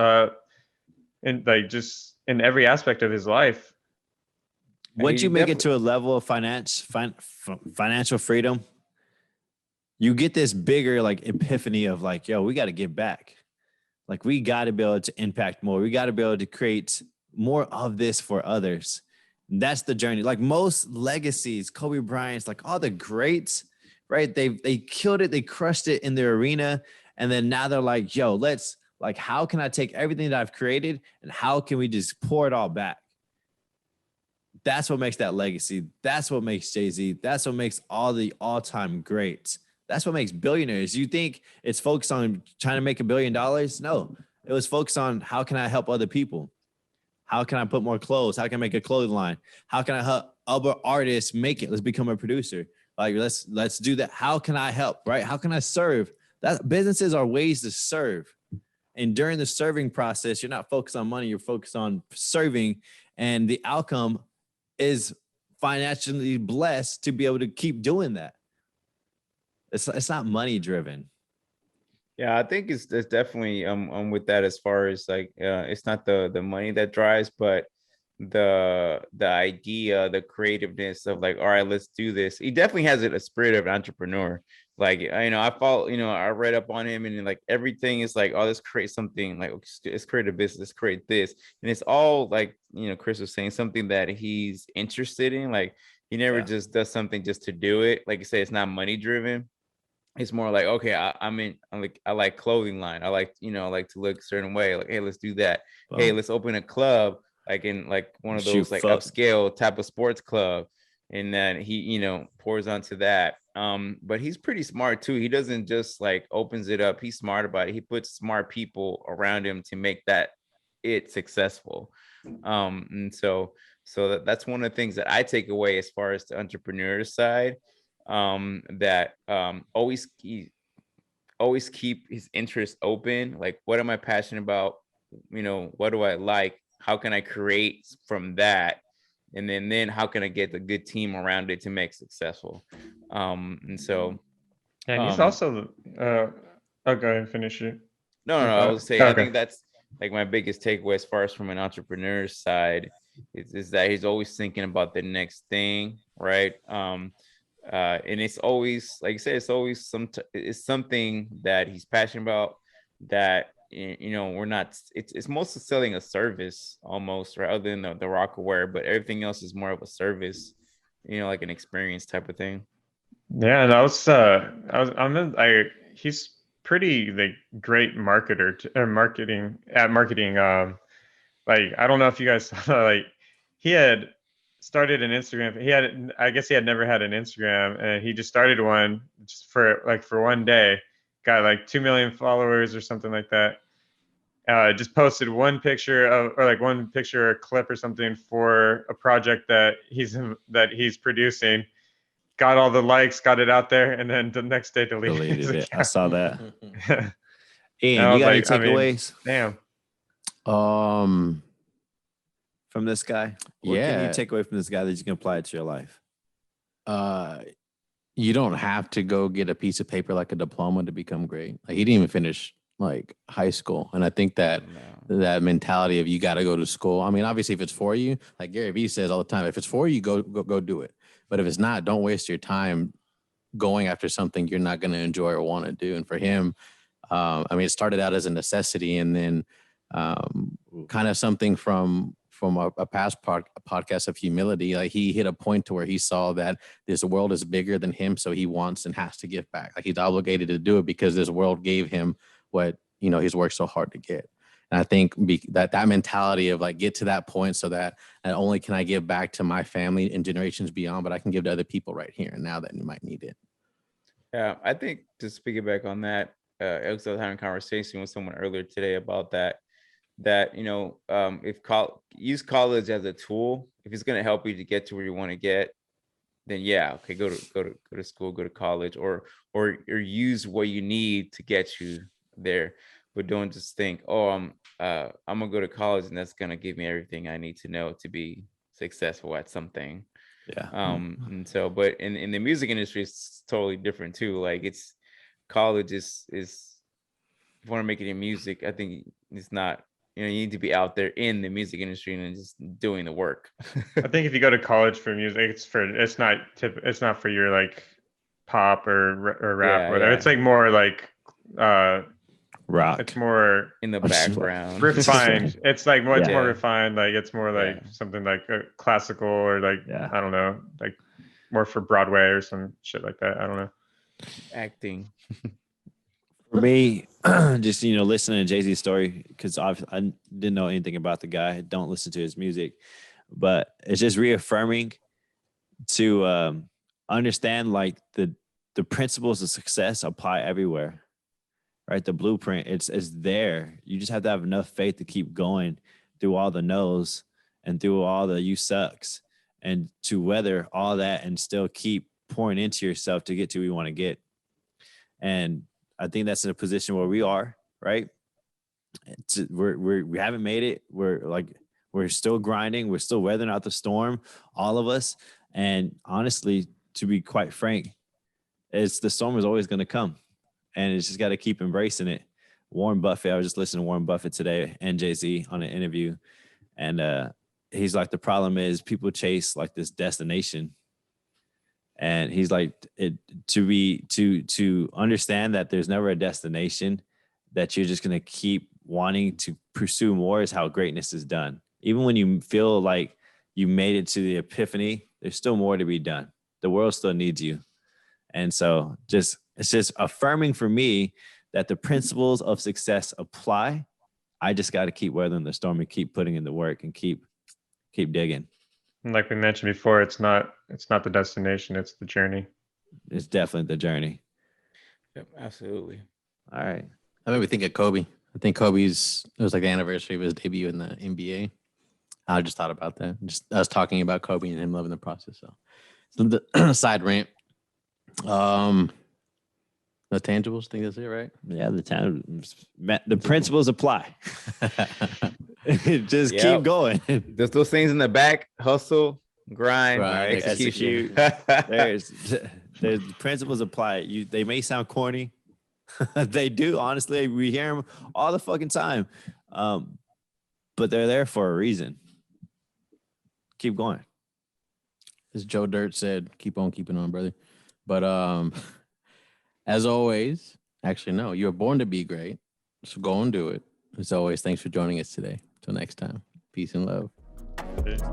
just in every aspect of his life. Once He you make it definitely, to a level of financial freedom, you get this bigger like epiphany of like, yo, we got to give back. Like we got to be able to impact more. We got to be able to create more of this for others. And that's the journey. Like most legacies, Kobe Bryant's, like all the greats, right? They killed it. They crushed it in their arena. And then now they're like, yo, how can I take everything that I've created and how can we just pour it all back? That's what makes that legacy. That's what makes Jay-Z. That's what makes all the all-time greats. That's what makes billionaires. You think it's focused on trying to make $1 billion? No, it was focused on how can I help other people? How can I put more clothes? How can I make a clothing line? How can I help other artists make it? Let's become a producer. Like let's do that. How can I help? Right? How can I serve? That businesses are ways to serve. And during the serving process, you're not focused on money. You're focused on serving, and the outcome is financially blessed to be able to keep doing that. It's not money driven. yeah, I think it's definitely with that as far as like it's not the money that drives, but the idea, the creativeness of like, all right, let's do this. He definitely has a spirit of an entrepreneur. Like I follow, I read up on him, and like everything is like, oh, let's create something, like let's create a business, let's create this, and it's all like Chris was saying, something that he's interested in. Like he never just does something just to do it. Like you say, it's not money driven. It's more like, okay, I like clothing line. I like, like to look a certain way. Like, hey, let's do that. Well, Hey, let's open a club, like in like one of those like upscale type of sports club. And then he, pours onto that. But he's pretty smart too. He doesn't just like opens it up. He's smart about it. He puts smart people around him to make it successful. And so that's one of the things that I take away as far as the entrepreneur side. That always keep his interest open. Like, what am I passionate about? What do I like? How can I create from that? And then how can I get a good team around it to make successful? And so, and he's also go ahead and finish it. No, I was saying, okay. I think that's like my biggest takeaway as far as from an entrepreneur's side is that he's always thinking about the next thing, right? And it's always, like I said, it's always it's something that he's passionate about, that we're not, it's mostly selling a service almost, rather than the Rockaware, but everything else is more of a service, like an experience type of thing. Yeah, and he's pretty like great marketer marketing. Like, I don't know if you guys saw, like he had started an Instagram. I guess he had never had an Instagram, and he just started one just for one day, got like 2 million followers or something like that. Just posted one picture or clip or something for a project that he's producing, got all the likes, got it out there, and then the next day deleted his it. I account. saw that. And Ian, I you was got any like, I mean, takeaways damn. from this guy? What can you take away from this guy that you can apply it to your life? You don't have to go get a piece of paper like a diploma to become great. Like, he didn't even finish like high school, and I think that that mentality of you got to go to school. I mean, obviously, if it's for you, like Gary Vee says all the time, if it's for you, go do it. But if it's not, don't waste your time going after something you're not going to enjoy or want to do. And for him, I mean, it started out as a necessity, and then kind of something from a past podcast of humility. Like, he hit a point to where he saw that this world is bigger than him, so he wants and has to give back. Like, he's obligated to do it because this world gave him what, you know, he's worked so hard to get. And I think that mentality of like, get to that point so that not only can I give back to my family and generations beyond, but I can give to other people right here and now that you might need it. Yeah, I think to piggyback on that, I was having a conversation with someone earlier today about that, you know, if use college as a tool, if it's going to help you to get to where you want to get, then yeah, okay, go to school, go to college, or use what you need to get you there. But don't just think, oh, I'm gonna go to college and that's gonna give me everything I need to know to be successful at something. Yeah. And so, but in the music industry, it's totally different too. Like, it's college is if you want to make it in music, I think it's not, you know, you need to be out there in the music industry and just doing the work. I think if you go to college for music, it's not for your like pop or rap or whatever. Yeah. It's like more like rock. It's more in the background. refined. It's like more, it's more Yeah. refined. Like, it's more like something like classical or like, I don't know, like more for Broadway or some shit like that. I don't know. Acting. For me, just, you know, listening to Jay-Z's story, because I didn't know anything about the guy. Don't listen to his music, but it's just reaffirming to understand like the principles of success apply everywhere, right? The blueprint, it's there. You just have to have enough faith to keep going through all the no's and through all the you sucks, and to weather all that and still keep pouring into yourself to get to where you want to get. And I think that's in a position where we are, right? We haven't made it. We're still grinding. We're still weathering out the storm, all of us. And honestly, to be quite frank, the storm is always going to come, and it's just got to keep embracing it. Warren Buffett, I was just listening to Warren Buffett today and Jay-Z on an interview, and he's like, the problem is people chase like this destination. And he's like, to understand that there's never a destination, that you're just going to keep wanting to pursue more, is how greatness is done. Even when you feel like you made it to the epiphany, there's still more to be done. The world still needs you. And so it's just affirming for me that the principles of success apply. I just got to keep weathering the storm and keep putting in the work and keep digging. And like we mentioned before, it's not the destination, it's the journey. It's definitely the journey. Yep, absolutely. All right. I made me think of Kobe. I think it was like the anniversary of his debut in the NBA. I just thought about that. I was talking about Kobe and him loving the process. So the side rant. The tangibles, think that's it, right? Yeah, the principles apply. Just keep going. There's those things in the back: hustle, grind, execute. There's the principles apply. They may sound corny. They do, honestly. We hear them all the fucking time, but they're there for a reason. Keep going. As Joe Dirt said, keep on keeping on, brother. But as always, actually, no, you're born to be great. So go and do it. As always, thanks for joining us today. Till next time, peace and love. Peace.